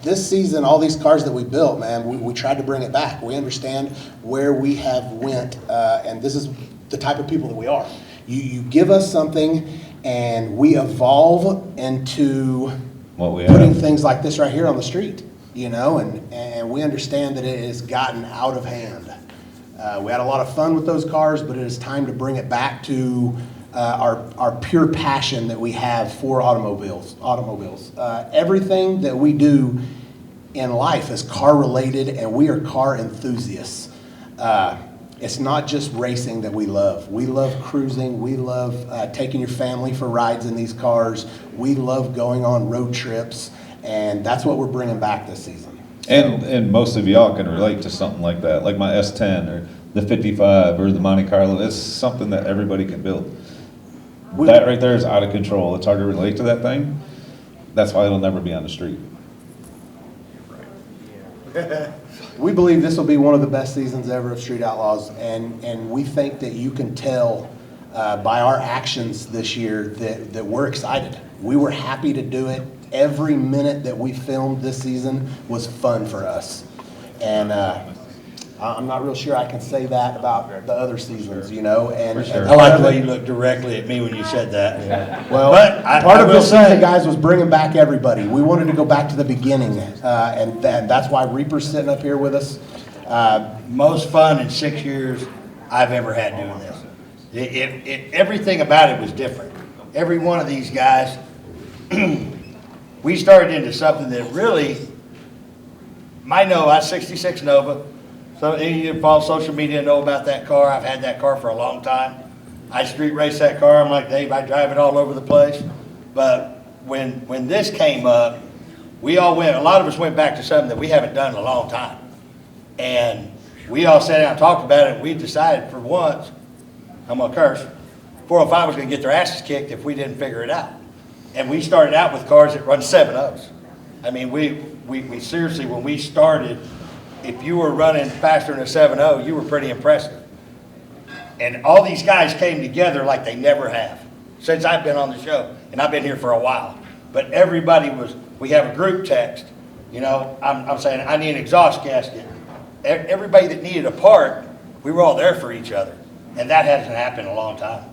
This season, all these cars that we built, man, we tried to bring it back. We understand where we have went, and this is the type of people that we are. You give us something, and we evolve into what we putting have. things like this right here on the street, you know, and we understand that it has gotten out of hand. We had a lot of fun with those cars, but it is time to bring it back to our pure passion that we have for automobiles. Everything that we do in life is car related, and we are car enthusiasts. It's not just racing that we love. We love cruising. We love taking your family for rides in these cars. We love going on road trips, and that's what we're bringing back this season. And most of y'all can relate to something like that, like my S10 or the 55 or the Monte Carlo. It's something that everybody can build. That right there is out of control. It's hard to relate to that thing. That's why it'll never be on the street. We believe this will be one of the best seasons ever of Street Outlaws, and we think that you can tell by our actions this year that we're excited. We were happy to do it. Every minute that we filmed this season was fun for us. And I'm not real sure I can say that about the other seasons, you know. And I like the way you looked directly at me when you said that. Yeah. Well, part of this season, guys, was bringing back everybody. We wanted to go back to the beginning, and that's why Reaper's sitting up here with us. Most fun in 6 years I've ever had doing this. Everything about it was different. Every one of these guys, we started into something that really, my Nova, 66 Nova. So any of you follow social media know about that car. I've had that car for a long time. I street race that car. I'm like Dave, I drive it all over the place. But when this came up, we all went, a lot of us went back to something that we haven't done in a long time. And we all sat down and talked about it, and we decided for once, I'm gonna curse, 405 was gonna get their asses kicked if we didn't figure it out. And we started out with cars that run 7.0s. I mean, we seriously, when we started, if you were running faster than a 7.0, you were pretty impressive. And all these guys came together like they never have since I've been on the show, and I've been here for a while. But everybody was, we have a group text, you know, I'm saying I need an exhaust gasket. Everybody that needed a part, we were all there for each other. And that hasn't happened in a long time.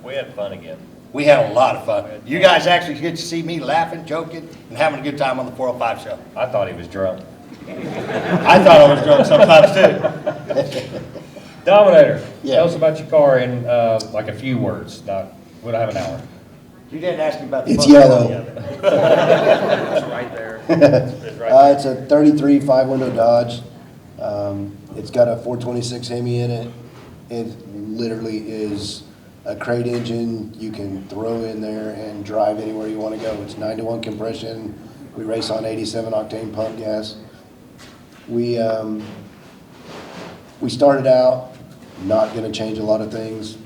We had fun again. We had a lot of fun. You guys actually get to see me laughing, joking, and having a good time on the 405 show. I thought he was drunk. I thought I was drunk sometimes too. Dominator, Yeah. tell us about your car in like a few words. Not, we don't have an hour. You didn't ask me about the It's fun. yellow. It's right there. It's right there. It's a 33 5-window Dodge. It's got a 426 Hemi in it. It literally is a crate engine you can throw in there and drive anywhere you want to go. It's 9-to-1 compression. We race on 87 octane pump gas. We started out not going to change a lot of things.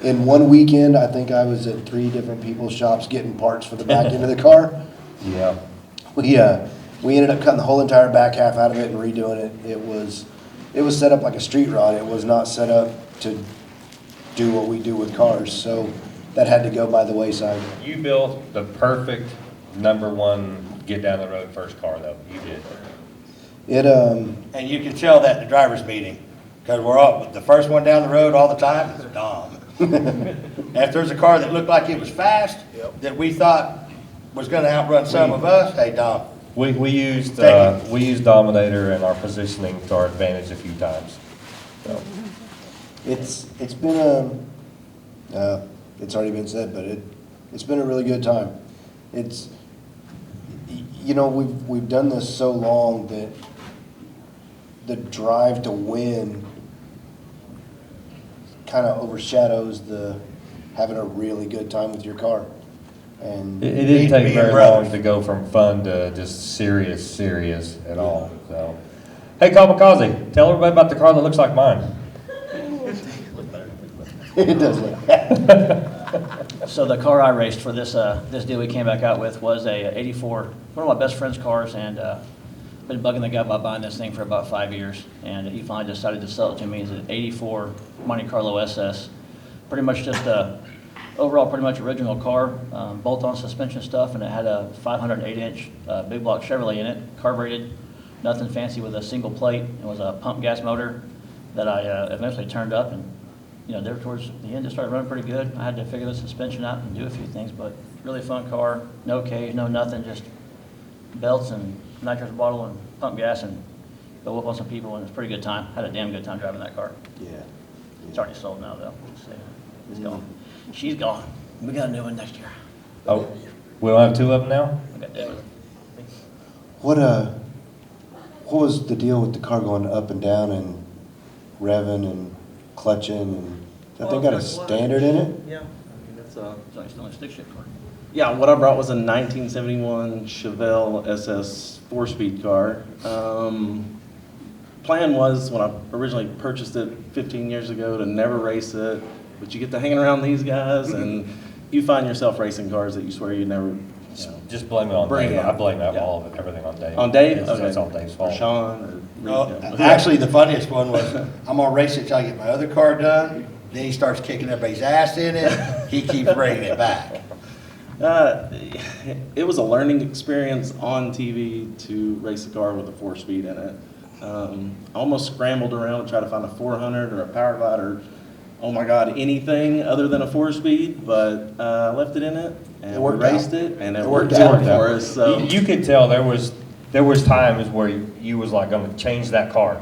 In one weekend, I think I was at 3 different people's shops getting parts for the back end of the car. Yeah. We ended up cutting the whole entire back half out of it and redoing it. It was set up like a street rod. It was not set up to do what we do with cars. So that had to go by the wayside. You built the perfect #1 get down the road first car though. You did. And you can tell that in the driver's meeting, because we're all, the first one down the road all the time is Dom. And if there's a car that looked like it was fast, that we thought was gonna outrun some of us, hey, Dom. We used Dominator and our positioning to our advantage a few times. So. It's been it's already been said, but it's been a really good time. It's, you know, we've done this so long that the drive to win kind of overshadows the having a really good time with your car. And It didn't take being very brothers. long to go from fun to just serious at all. So, hey, Kamikaze, tell everybody about the car that looks like mine. it does look. So the car I raced for this deal we came back out with was a 84, one of my best friend's cars, and been bugging the guy about buying this thing for about 5 years, and he finally decided to sell it to me as an 84 Monte Carlo SS. Pretty much just a overall pretty much original car, bolt-on suspension stuff, and it had a 508-inch big block Chevrolet in it, carbureted, nothing fancy with a single plate. It was a pump gas motor that I eventually turned up, and there towards the end it started running pretty good. I had to figure the suspension out and do a few things, but really fun car, no cage, no nothing, just belts and nitrous bottle and pump gas and go whoop on some people, and it was a pretty good time. Had a damn good time driving that car. Yeah. It's already sold now, though. It's gone. She's gone. We got a new one next year. Oh, we don't have two of them now? We got David. What was the deal with the car going up and down and revving and clutching and that thing got a standard in it? Yeah, I mean, it's It's only a stick shift car. yeah, what I brought was a 1971 Chevelle SS 4-speed car. Plan was, when I originally purchased it 15 years ago, to never race it, but you get to hanging around these guys, and you find yourself racing cars that you swear you'd never, Just blame it on Bring Dave. it. I blame Yeah. all of it, everything on Dave. On Dave? It's Okay. all Dave's or fault. Sean, or... Actually, the funniest one was, I'm gonna race it till I get my other car done, then he starts kicking everybody's ass in it, he keeps bringing it back. It was a learning experience on TV to race a car with a 4-speed in it. I almost scrambled around to try to find a 400 or a power glide or, oh my God, anything other than a 4-speed, but left it in it and It we worked raced out. it, and it It worked worked out out. for us. So You could tell there was times where you was like gonna change that car.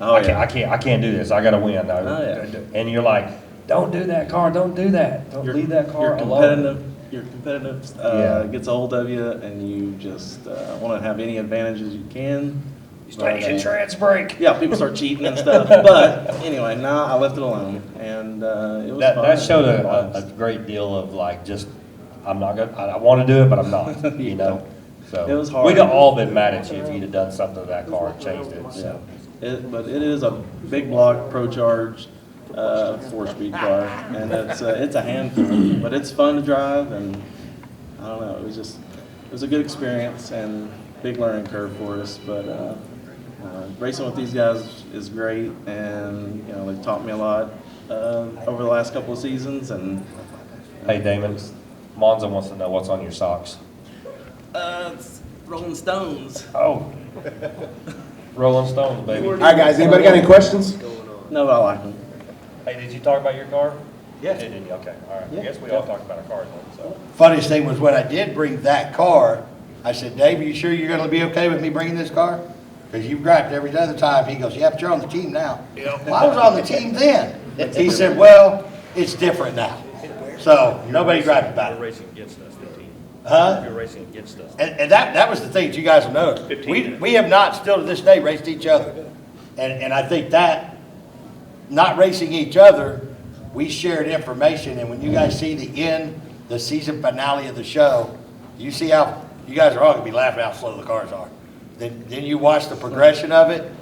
Oh, yeah. I can't do this. I gotta win. Oh, yeah. And you're like, don't do that car. Don't do that. Don't leave that car alone. Your competitive Yeah. gets a hold of you, and you just want to have any advantages you can. Station trans brake. Yeah, people start cheating and stuff. But anyway, I left it alone, and it was fun. That showed a great deal of like just I'm not gonna. I want to do it, but I'm not. You know. So It was hard. We'd have all been mad at you if you'd have done something to that car and changed it. So. But it is a big block Pro Charge 4-speed car, and it's a handful, but it's fun to drive, and I don't know, it was a good experience and big learning curve for us, but racing with these guys is great, and they've taught me a lot over the last couple of seasons. And Hey Damon, Monza wants to know what's on your socks. it's Rolling Stones. Oh. Rolling Stones, baby. All right, guys, anybody got any questions? No, but I like them. Hey, did you talk about your car? Yeah. Did you? Okay, all right. I guess we all talked about our cars then, so. Funniest thing was when I did bring that car, I said, Dave, are you sure you're gonna be okay with me bringing this car? Because you've griped every other time. He goes, yeah, but you're on the team now. Well, I was on the team then. He said, well, it's different now. So nobody griped about You're it. racing against us, 15. Huh? You're racing against us. And that was the thing that you guys will notice. 15. We have not still to this day raced each other. And I think that, not racing each other, we shared information, and when you guys see the season finale of the show, you see how, you guys are all gonna be laughing how slow the cars are. Then you watch the progression of it,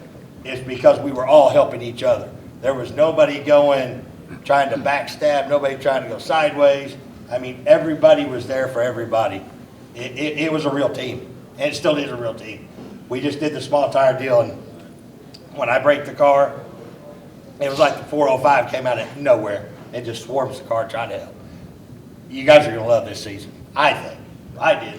it's because we were all helping each other. There was nobody trying to backstab, nobody trying to go sideways. I mean, everybody was there for everybody. It was a real team, and it still is a real team. We just did the small tire deal, and when I braked the car, it was like the 405 came out of nowhere and just swarms the car trying to help. You guys are gonna love this season, I think. I did.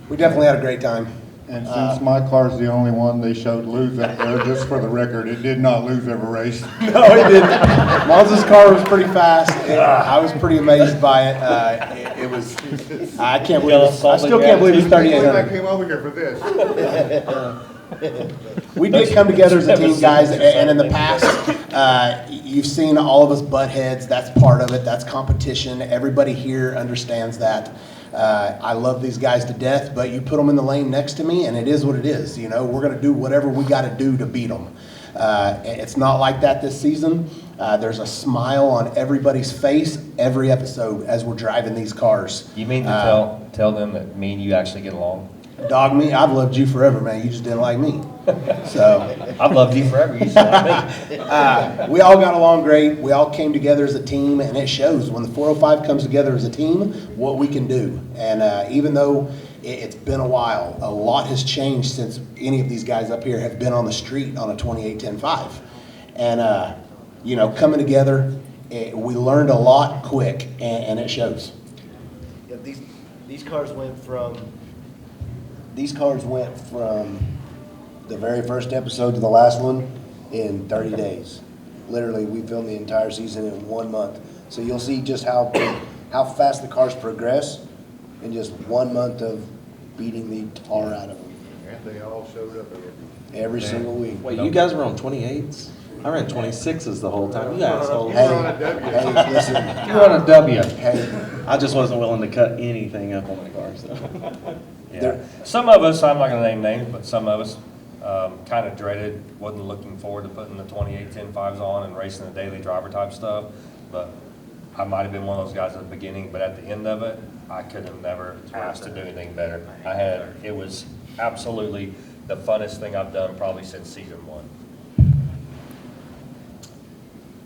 We definitely had a great time. And since my car's the only one they showed lose up there, just for the record, it did not lose every race. No, it didn't. Monza's car was pretty fast. I was pretty amazed by it. It was, I can't believe, I still can't believe it's I believe I 3,800. came over here for this. We did come together as a team, guys, and in the past, you've seen all of us butt heads. That's part of it. That's competition. Everybody here understands that. I love these guys to death, but you put them in the lane next to me, and it is what it is. You know, we're going to do whatever we got to do to beat them. It's not like that this season. There's a smile on everybody's face every episode as we're driving these cars. You mean to tell them that me and you actually get along? Dog me, I've loved you forever, man. You just didn't like me. So I've loved you forever. You still like me. we all got along great. We all came together as a team, and it shows when the 405 comes together as a team what we can do. And even though it's been a while, a lot has changed since any of these guys up here have been on the street on a 28-10-5. And you know, coming together, we learned a lot quick, and it shows. Yeah, these cars went from the very first episode to the last one in 30 days. Literally, we filmed the entire season in 1 month. So you'll see just how fast the cars progress in just 1 month of beating the tar out of them. And they all showed up Every single week. Wait, you guys were on 28s? I ran 26s the whole time. You assholes. Hey, listen, You're on a W. hey, I just wasn't willing to cut anything up on my car, so. Yeah. Some of us, I'm not gonna name names, but some of us kind of dreaded, wasn't looking forward to putting the 28 10.5s on and racing the daily driver type stuff. But I might have been one of those guys at the beginning, but at the end of it, I could have never asked to do anything better. It was absolutely the funnest thing I've done probably since season 1.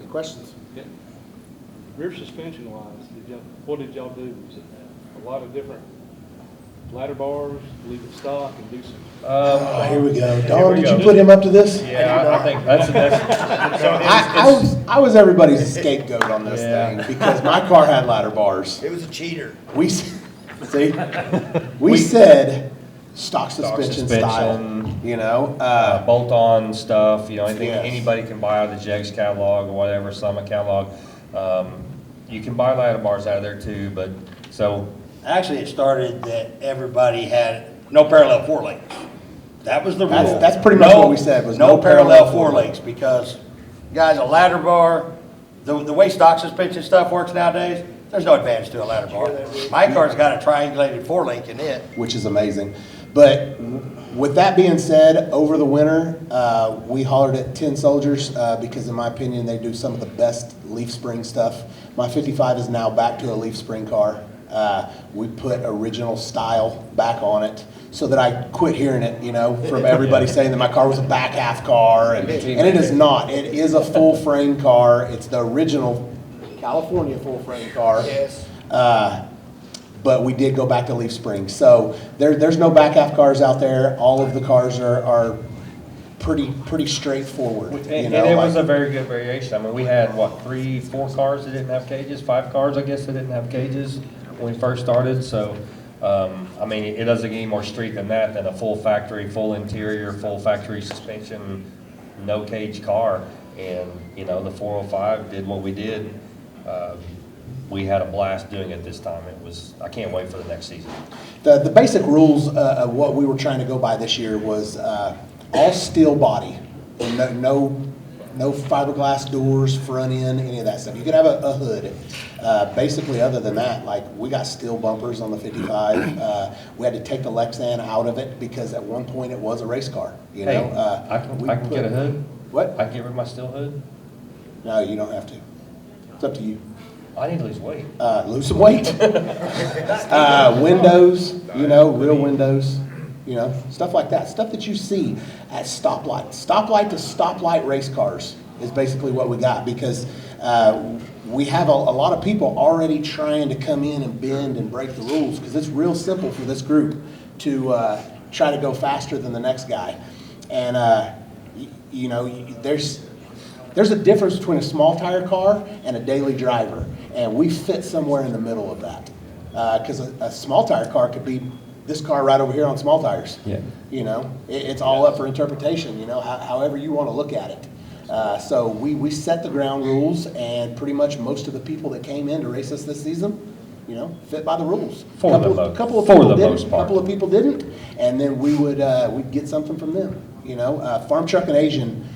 Any questions? Yeah. Rear suspension wise, what did y'all do? Was it a lot of different ladder bars, leave it stock and do some? Oh, here we go. Here Don, we did go. you put him up to this? Yeah, I think that's so I was everybody's scapegoat on this Yeah. thing because my car had ladder bars. it was a cheater. We said stock suspension style, suspension, you know. bolt-on stuff, anything Yes. anybody can buy out of the Jegs catalog or whatever, Summit catalog. You can buy ladder bars out of there too, but so Actually, it started that everybody had no parallel four links. That was the rule. That's pretty much what we said, was no no parallel parallel four four links, because, guys, a ladder bar, the way stock suspension stuff works nowadays, there's no advantage to a ladder bar. My car's got a triangulated four link in it. which is amazing. But with that being said, over the winter, we hollered at Tin Soldiers because in my opinion, they do some of the best leaf spring stuff. My 55 is now back to a leaf spring car. We put original style back on it so that I quit hearing it, from everybody saying that my car was a back half car, and it is not. It is a full frame car. It's the original California full frame car. Yes. But we did go back to leaf spring. So there's no back half cars out there. All of the cars are pretty straightforward. And it was a very good variation. I mean, we had, 3, 4 cars that didn't have cages, 5 cars, I guess, that didn't have cages when we first started. So, I mean, it doesn't get any more street than that, than a full factory, full interior, full factory suspension, no cage car. And, the 405 did what we did. We had a blast doing it this time. I can't wait for the next season. The basic rules of what we were trying to go by this year was all steel body, no fiberglass doors, front end, any of that stuff. You could have a hood. Basically, other than that, we got steel bumpers on the 55. We had to take the Lexan out of it because at one point it was a race car. Hey, I can get a hood. What? I can get rid of my steel hood. No, you don't have to. It's up to you. I need to lose weight. Lose some weight. Windows, real windows, stuff like that. Stuff that you see at stoplights. Stoplight to stoplight race cars is basically what we got, because we have a lot of people already trying to come in and bend and break the rules, because it's real simple for this group to try to go faster than the next guy. And, there's a difference between a small tire car and a daily driver, and we fit somewhere in the middle of that. Because a small tire car could be this car right over here on small tires. Yeah. It's all up for interpretation, however you want to look at it. So we set the ground rules, and pretty much most of the people that came in to race us this season, fit by the rules. For the most part. Couple of people didn't, and then we'd get something from them. Farm Truck and Asian,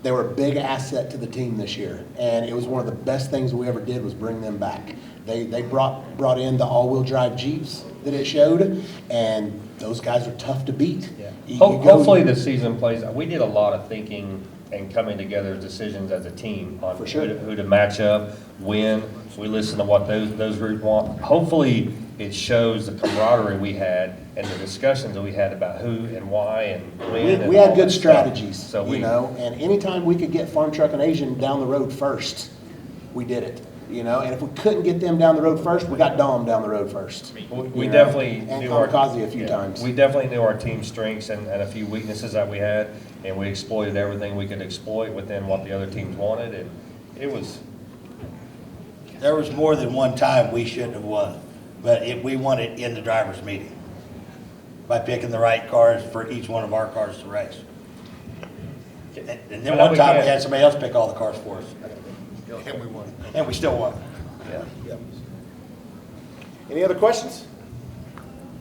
they were a big asset to the team this year, and it was one of the best things we ever did was bring them back. They brought in the all-wheel drive Jeeps that it showed, and those guys are tough to beat. Yeah. Hopefully the season plays. We did a lot of thinking and coming together decisions as a team on For sure. who to match up, when. We listened to what those groups want. Hopefully it shows the camaraderie we had and the discussions that we had about who and why and when. We had good strategies, So and anytime we could get Farm Truck and Asian down the road first, we did it. And if we couldn't get them down the road first, we got Dom down the road first. We definitely and knew Kamikaze a few times. We definitely knew our team's strengths and a few weaknesses that we had, and we exploited everything we could exploit within what the other teams wanted, and it was, There was more than one time we shouldn't have won, but we won it in the driver's meeting by picking the right cars for each one of our cars to race. And then one time we had somebody else pick all the cars for us. And we won. And we still won. yeah. Any other questions?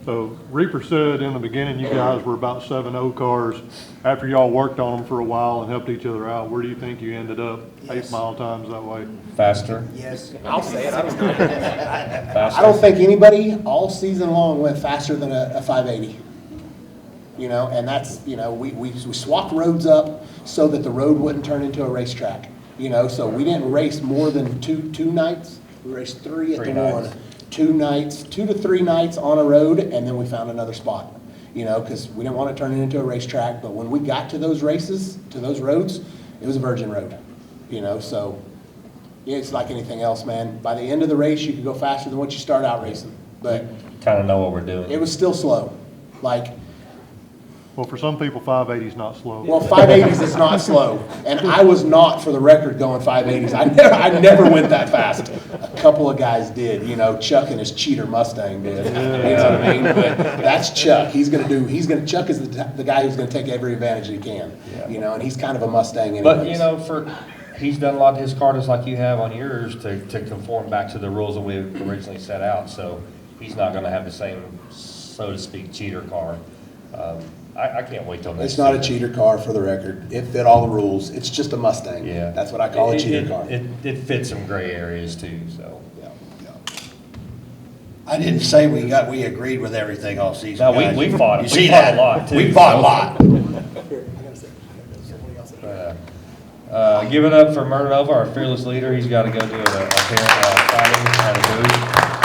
So Reaper said in the beginning, you guys were about 7-0 cars. After y'all worked on them for a while and helped each other out, where do you think you ended up? 8 mile times that way? Faster. Yes. I'll say it. I Faster. don't think anybody all season long went faster than a 580. You know, and that's, you know, we swapped roads up so that the road wouldn't turn into a racetrack. You know, so we didn't race more than two nights. We raced 3 at the one. 2 nights, 2 to 3 nights on a road, and then we found another spot. You know, because we didn't want to turn it into a racetrack. But when we got to those races, to those roads, it was a virgin road. You know, so yeah, it's like anything else, man. By the end of the race, you could go faster than what you start out racing. But Kind of know what we're doing. it was still slow. Like, Well, for some people, 580 is not slow. well, 580s is not slow, and I was not, for the record, going 580s. I never went that fast. A couple of guys did, you know, Chuck and his cheater Mustang did. You know what I mean? But that's Chuck. Chuck is the guy who's gonna take every advantage he can. You know, and he's kind of a Mustang anyways. But, you know, he's done a lot of his car just like you have on yours to conform back to the rules that we originally set out. So he's not gonna have the same, so to speak, cheater car. I can't wait till next It's not a season. cheater car, for the record. It fit all the rules. It's just a Mustang. Yeah. That's what I call a cheater car. It fits some gray areas too, so. I didn't say we agreed with everything all season, No, guys. we fought. You We see fought that? a lot, too, We fought a so. lot. Give it up for Murder Nova, our fearless leader. He's got to go do a fighting at a booth.